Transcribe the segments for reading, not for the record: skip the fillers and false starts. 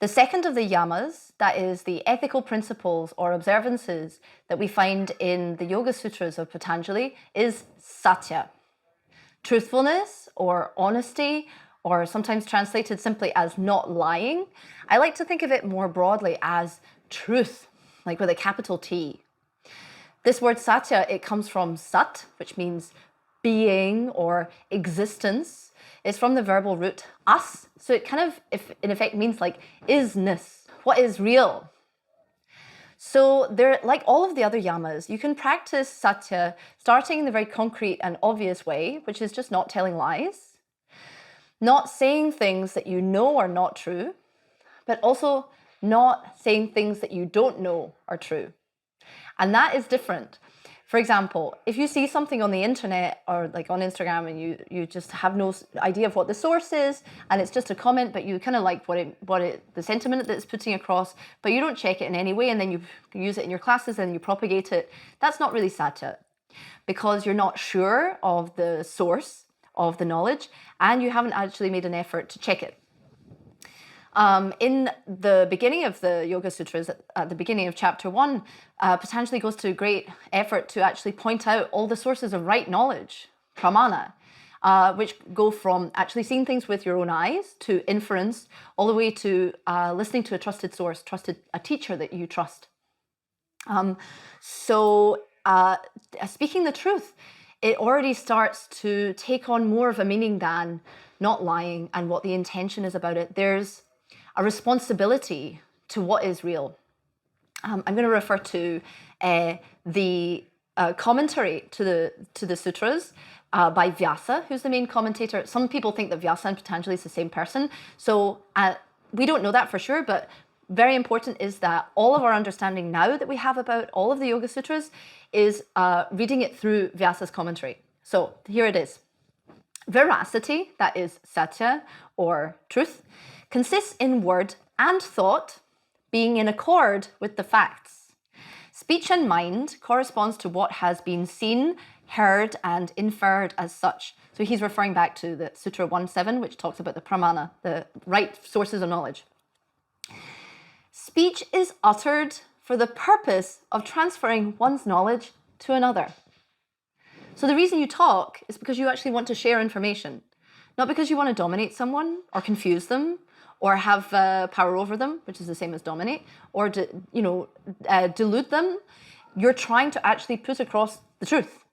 The second of the yamas, that is the ethical principles or observances that we find in the Yoga Sutras of Patanjali, is Satya. Truthfulness or honesty, or sometimes translated simply as not lying. I like to think of it more broadly as truth, like with a capital T. This word Satya, it comes from Sat, which means being or existence. It's from the verbal root as, so it kind of, in effect, means like isness, what is real. So there, like all of the other yamas, you can practice Satya starting in the very concrete and obvious way, which is just not telling lies, not saying things that you know are not true, but also not saying things that you don't know are true. And that is different. For example, if you see something on the internet or like on Instagram and you just have no idea of what the source is, and it's just a comment, but you kind of like the sentiment that it's putting across, but you don't check it in any way, and then you use it in your classes and you propagate it, that's not really Satya, because you're not sure of the source of the knowledge and you haven't actually made an effort to check it. In the beginning of the Yoga Sutras, at the beginning of chapter 1, Patanjali goes to great effort to actually point out all the sources of right knowledge, pramana, which go from actually seeing things with your own eyes to inference, all the way to listening to a trusted source, a teacher that you trust. Speaking the truth, it already starts to take on more of a meaning than not lying and what the intention is about it. There's a responsibility to what is real. I'm going to refer to the commentary to the sutras by Vyasa, who's the main commentator. Some people think that Vyasa and Patanjali is the same person. So we don't know that for sure, but very important is that all of our understanding now that we have about all of the Yoga Sutras is reading it through Vyasa's commentary. So here it is. Veracity, that is Satya or truth, consists in word and thought being in accord with the facts. Speech and mind corresponds to what has been seen, heard, and inferred as such. So he's referring back to the Sutra 1.7, which talks about the pramana, the right sources of knowledge. Speech is uttered for the purpose of transferring one's knowledge to another. So the reason you talk is because you actually want to share information, not because you want to dominate someone or confuse them or have power over them, which is the same as dominate, or delude them. You're trying to actually put across the truth.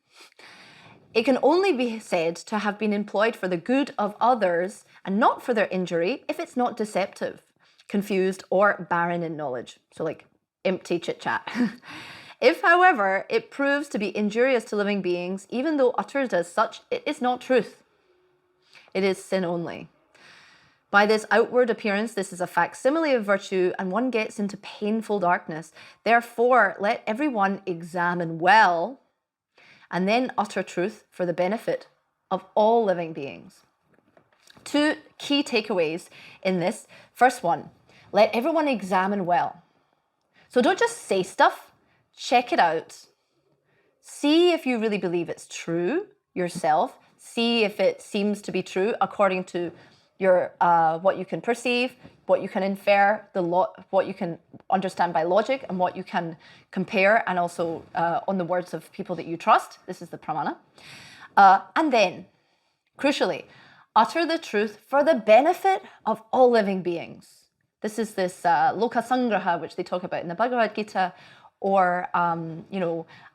It can only be said to have been employed for the good of others and not for their injury if it's not deceptive, confused, or barren in knowledge. So like empty chit-chat. If, however, it proves to be injurious to living beings, even though uttered as such, it is not truth. It is sin only. By this outward appearance, this is a facsimile of virtue, and one gets into painful darkness. Therefore, let everyone examine well, and then utter truth for the benefit of all living beings. Two key takeaways in this. First one, let everyone examine well. So don't just say stuff, check it out. See if you really believe it's true yourself. See if it seems to be true according to your what you can perceive, what you can infer, what you can understand by logic, and what you can compare, and also on the words of people that you trust. This is the pramana. And then, crucially, utter the truth for the benefit of all living beings. This is this loka sangraha, which they talk about in the Bhagavad Gita, or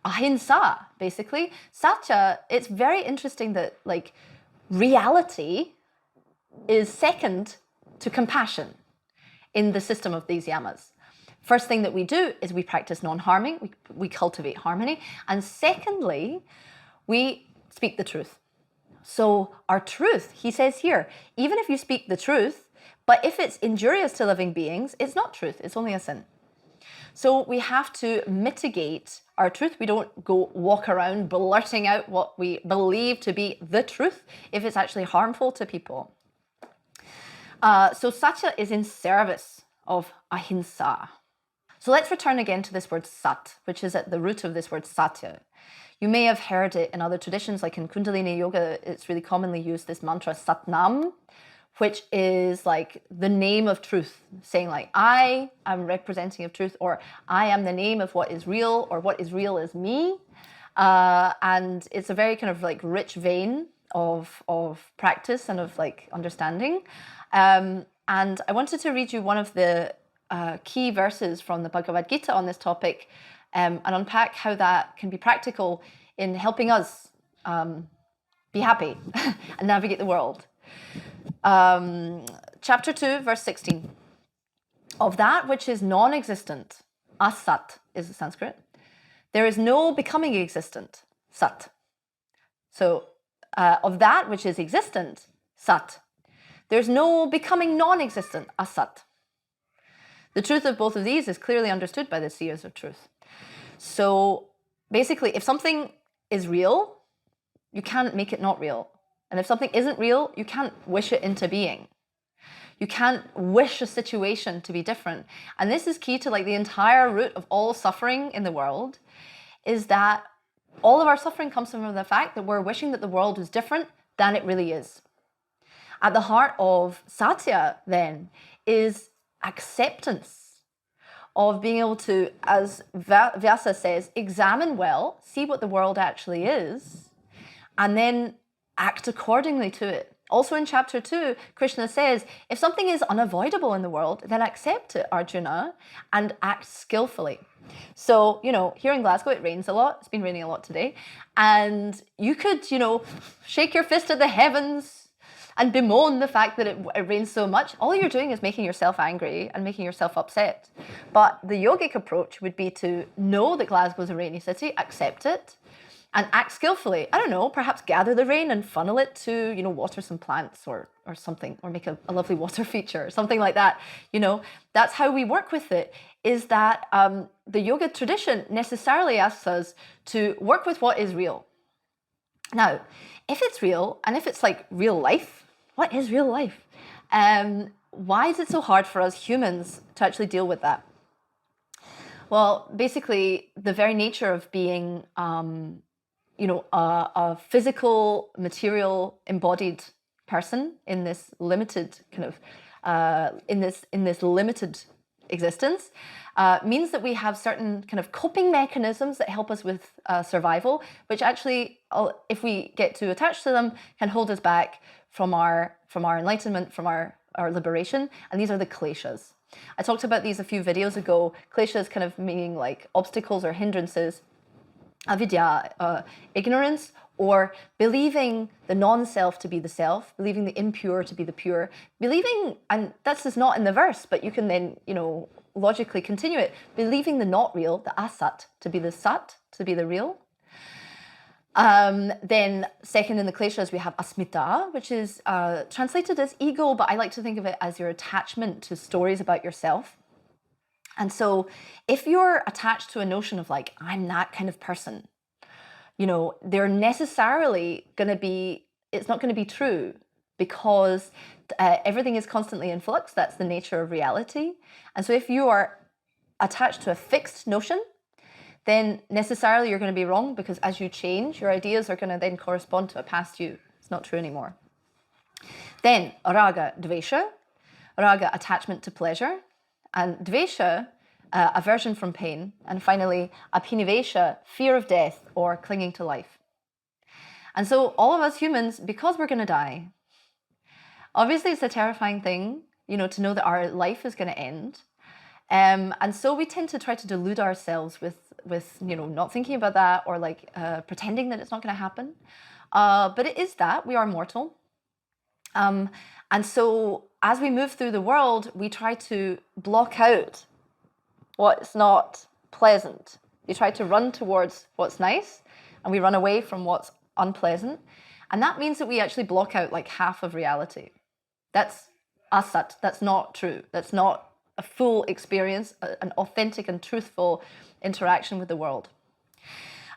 ahimsa, basically. Satya, it's very interesting that like reality is second to compassion in the system of these yamas. First thing that we do is we practice non-harming, we cultivate harmony, and secondly, we speak the truth. So our truth, he says here, even if you speak the truth, but if it's injurious to living beings, it's not truth, it's only a sin. So we have to mitigate our truth. We don't go walk around blurting out what we believe to be the truth if it's actually harmful to people. So Satya is in service of ahimsa. So let's return again to this word sat, which is at the root of this word Satya. You may have heard it in other traditions, like in Kundalini Yoga, it's really commonly used, this mantra Satnam, which is like the name of truth, saying like, I am representing of truth, or I am the name of what is real, or what is real is me. And it's a very kind of like rich vein of practice and of like understanding. And I wanted to read you one of the key verses from the Bhagavad Gita on this topic, and unpack how that can be practical in helping us be happy and navigate the world. Chapter 2, verse 16. Of that which is non-existent, asat is the Sanskrit, there is no becoming existent, sat. So, of that which is existent, sat, there's no becoming non-existent, asat. The truth of both of these is clearly understood by the seers of truth. So, basically, if something is real, you can't make it not real. And if something isn't real, you can't wish it into being. You can't wish a situation to be different. And this is key to like the entire root of all suffering in the world, is that all of our suffering comes from the fact that we're wishing that the world is different than it really is. At the heart of Satya, then, is acceptance of being able to, as Vyasa says, examine well, see what the world actually is, and then act accordingly to it. Also in chapter 2, Krishna says, if something is unavoidable in the world, then accept it, Arjuna, and act skillfully. So, you know, here in Glasgow, it rains a lot. It's been raining a lot today. And you could, you know, shake your fist at the heavens and bemoan the fact that it rains so much. All you're doing is making yourself angry and making yourself upset. But the yogic approach would be to know that Glasgow is a rainy city, accept it, and act skillfully. I don't know, perhaps gather the rain and funnel it to, you know, water some plants or something, or make a lovely water feature or something like that. You know, that's how we work with it, is that the yoga tradition necessarily asks us to work with what is real. Now, if it's real, and if it's like real life, what is real life? Why is it so hard for us humans to actually deal with that? Well, basically, the very nature of being you know, a physical, material, embodied person in this limited kind of in this limited existence means that we have certain kind of coping mechanisms that help us with survival, which actually, if we get too attached to them, can hold us back from our enlightenment, from our liberation. And these are the kleshas. I talked about these a few videos ago. Kleshas kind of meaning like obstacles or hindrances. Avidya, ignorance, or believing the non-self to be the self, believing the impure to be the pure, believing, and that's just not in the verse, but you can then, you know, logically continue it, believing the not real, the asat, to be the sat, to be the real. Then second in the kleshas, we have asmita, which is translated as ego, but I like to think of it as your attachment to stories about yourself. And so if you're attached to a notion of like, I'm that kind of person, you know, they're necessarily going to be, it's not going to be true, because everything is constantly in flux. That's the nature of reality. And so if you are attached to a fixed notion, then necessarily you're going to be wrong, because as you change, your ideas are going to then correspond to a past you. It's not true anymore. Then raga, dvesha. Raga, attachment to pleasure. And dvesha, aversion from pain. And finally, abhinivesha, fear of death or clinging to life. And so all of us humans, because we're going to die, obviously it's a terrifying thing, you know, to know that our life is going to end. And so we tend to try to delude ourselves with you know, not thinking about that, or like pretending that it's not going to happen. But it is that. We are mortal. And so as we move through the world, we try to block out what's not pleasant. We try to run towards what's nice, and we run away from what's unpleasant. And that means that we actually block out like half of reality. That's asat. That's not true. That's not a full experience, an authentic and truthful interaction with the world.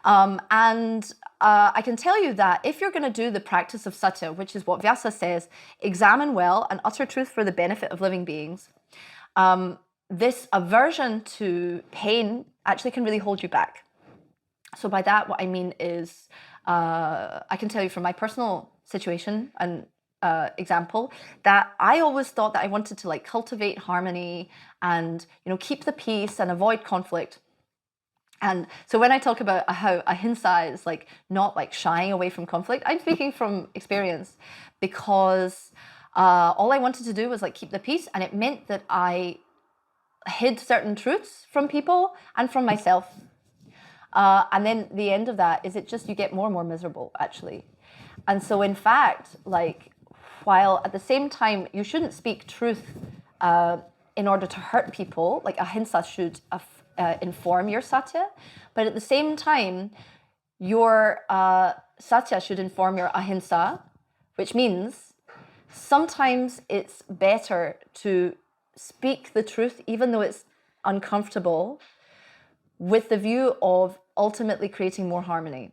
I can tell you that if you're going to do the practice of satya, which is what Vyasa says, examine well and utter truth for the benefit of living beings, this aversion to pain actually can really hold you back. So by that, what I mean is, I can tell you from my personal situation, and example, that I always thought that I wanted to like cultivate harmony and, you know, keep the peace and avoid conflict. And so when I talk about how ahimsa is like not like shying away from conflict, I'm speaking from experience, because all I wanted to do was like keep the peace, and it meant that I hid certain truths from people and from myself. And then the end of that is you get more and more miserable, actually. And so in fact, like, while at the same time you shouldn't speak truth in order to hurt people, like ahimsa should inform your satya, but at the same time, your satya should inform your ahimsa, which means sometimes it's better to speak the truth, even though it's uncomfortable, with the view of ultimately creating more harmony.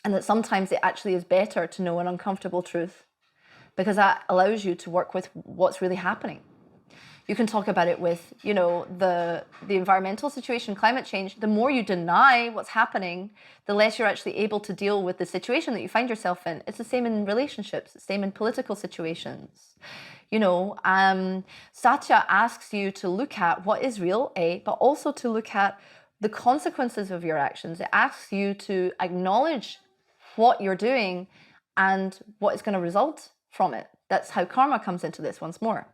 And that sometimes it actually is better to know an uncomfortable truth, because that allows you to work with what's really happening. You can talk about it with, you know, the environmental situation, climate change. The more you deny what's happening, the less you're actually able to deal with the situation that you find yourself in. It's the same in relationships, it's the same in political situations. You know, Satya asks you to look at what is real, but also to look at the consequences of your actions. It asks you to acknowledge what you're doing and what is going to result from it. That's how karma comes into this once more.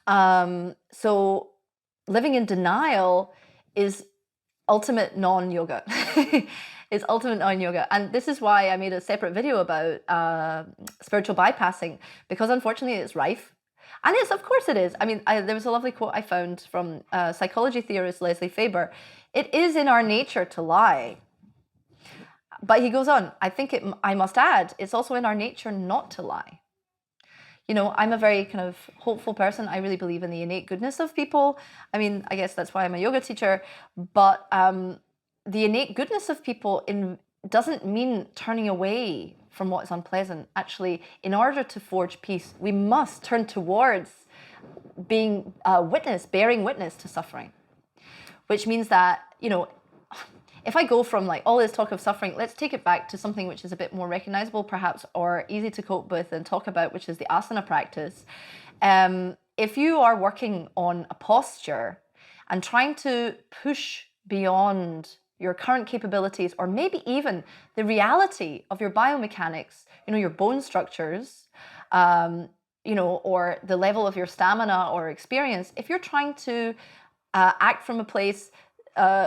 So living in denial is ultimate non-yoga. It's ultimate non-yoga. And this is why I made a separate video about spiritual bypassing, because unfortunately it's rife. And of course it is. I mean, there was a lovely quote I found from psychology theorist Leslie Faber. It is in our nature to lie. But he goes on, I must add, it's also in our nature not to lie. You know, I'm a very kind of hopeful person. I really believe in the innate goodness of people. I mean, I guess that's why I'm a yoga teacher. But the innate goodness of people doesn't mean turning away from what is unpleasant. Actually, in order to forge peace, we must turn towards being bearing witness to suffering. Which means that, you know, if I go from like all this talk of suffering, let's take it back to something which is a bit more recognizable perhaps, or easy to cope with and talk about, which is the asana practice. If you are working on a posture and trying to push beyond your current capabilities, or maybe even the reality of your biomechanics, you know, your bone structures, you know, or the level of your stamina or experience, if you're trying to act from a place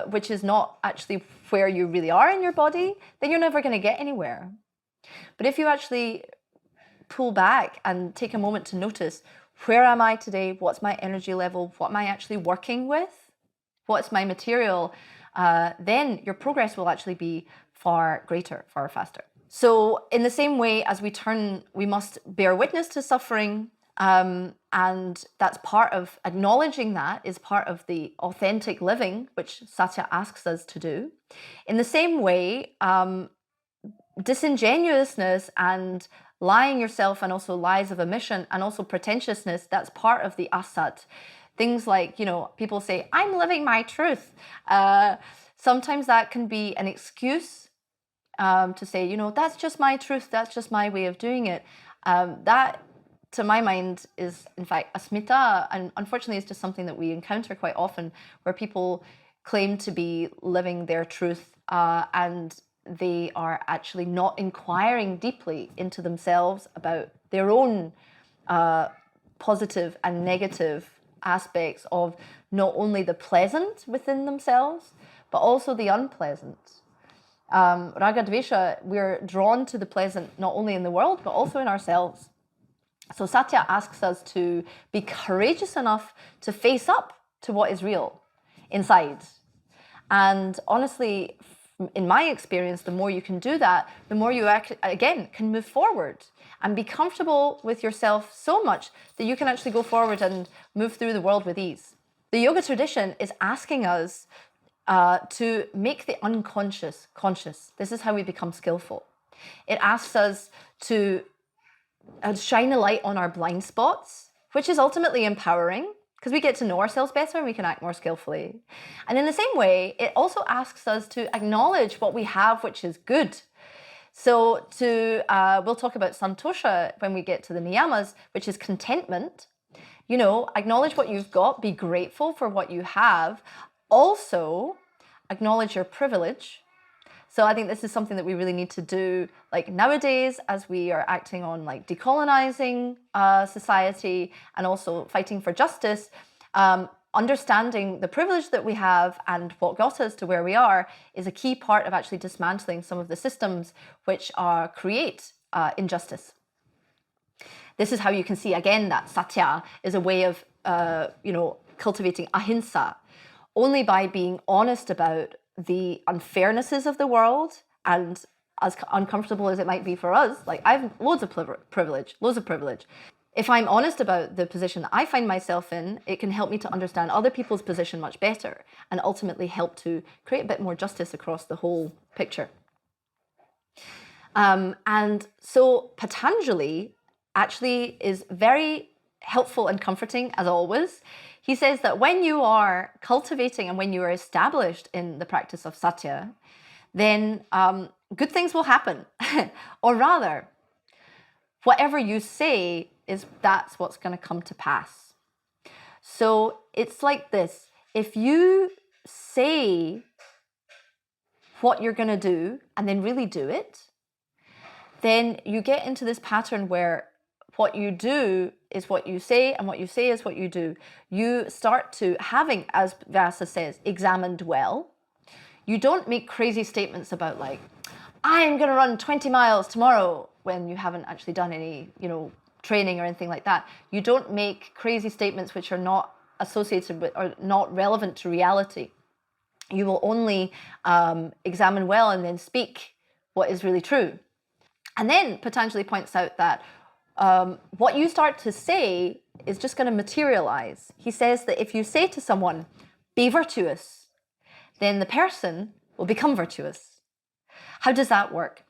which is not actually where you really are in your body, then you're never going to get anywhere. But if you actually pull back and take a moment to notice, where am I today? What's my energy level? What am I actually working with? What's my material? Then your progress will actually be far greater, far faster. So in the same way as we must bear witness to suffering, and that's part of acknowledging that is part of the authentic living, which Satya asks us to do. In the same way, disingenuousness and lying yourself, and also lies of omission, and also pretentiousness, that's part of the asat. Things like, you know, people say, I'm living my truth. Sometimes that can be an excuse to say, you know, that's just my truth, that's just my way of doing it. That, to my mind, is in fact asmita, and unfortunately it's just something that we encounter quite often, where people claim to be living their truth and they are actually not inquiring deeply into themselves about their own positive and negative aspects of not only the pleasant within themselves, but also the unpleasant. Raga Dvesha, we're drawn to the pleasant not only in the world, but also in ourselves. So Satya asks us to be courageous enough to face up to what is real inside. And honestly, in my experience, the more you can do that, the more you again can move forward and be comfortable with yourself so much that you can actually go forward and move through the world with ease. The yoga tradition is asking us to make the unconscious conscious. This is how we become skillful. It asks us to shine a light on our blind spots, which is ultimately empowering, because we get to know ourselves better and we can act more skillfully. And in the same way, it also asks us to acknowledge what we have, which is good. So we'll talk about santosha when we get to the niyamas, which is contentment. You know, acknowledge what you've got, be grateful for what you have. Also, acknowledge your privilege. So I think this is something that we really need to do, like nowadays, as we are acting on like decolonizing society and also fighting for justice. Understanding the privilege that we have and what got us to where we are is a key part of actually dismantling some of the systems which create injustice. This is how you can see again that satya is a way of cultivating ahimsa, only by being honest about the unfairnesses of the world. And as uncomfortable as it might be for us, like I have loads of privilege. If I'm honest about the position that I find myself in, it can help me to understand other people's position much better and ultimately help to create a bit more justice across the whole picture. And so Patanjali actually is very helpful and comforting, as always. He says that when you are cultivating and when you are established in the practice of satya, then good things will happen. Or rather, whatever you say that's what's going to come to pass. So it's like this. If you say what you're going to do and then really do it, then you get into this pattern where what you do is what you say and what you say is what you do. You start to having, as Vyasa says, examined well. You don't make crazy statements about like, I'm going to run 20 miles tomorrow when you haven't actually done any, training or anything like that. You don't make crazy statements which are not associated with or not relevant to reality. You will only examine well and then speak what is really true. And then Patanjali points out that what you start to say is just going to materialize. He says that if you say to someone, be virtuous, then the person will become virtuous. How does that work?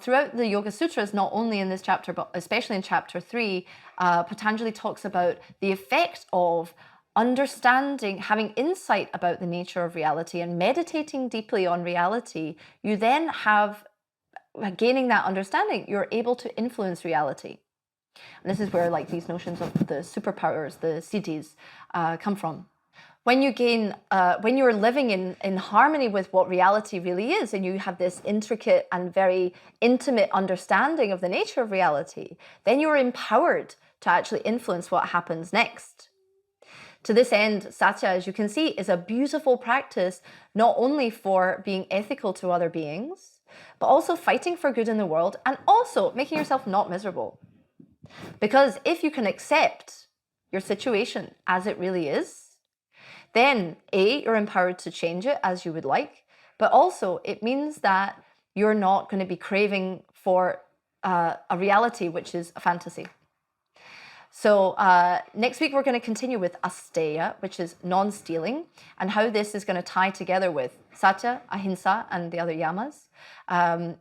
Throughout the Yoga Sutras, not only in this chapter, but especially in chapter 3, Patanjali talks about the effect of understanding, having insight about the nature of reality and meditating deeply on reality. You then have, gaining that understanding, you're able to influence reality. And this is where like these notions of the superpowers, the siddhis, come from. When you gain, when you're living in harmony with what reality really is, and you have this intricate and very intimate understanding of the nature of reality, then you're empowered to actually influence what happens next. To this end, Satya, as you can see, is a beautiful practice, not only for being ethical to other beings, but also fighting for good in the world and also making yourself not miserable. Because if you can accept your situation as it really is, then A, you're empowered to change it as you would like, but also it means that you're not going to be craving for a reality which is a fantasy. So next week we're going to continue with asteya, which is non-stealing, and how this is going to tie together with satya, ahimsa, and the other yamas.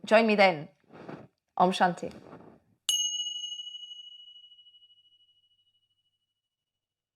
Join me then. Om Shanti.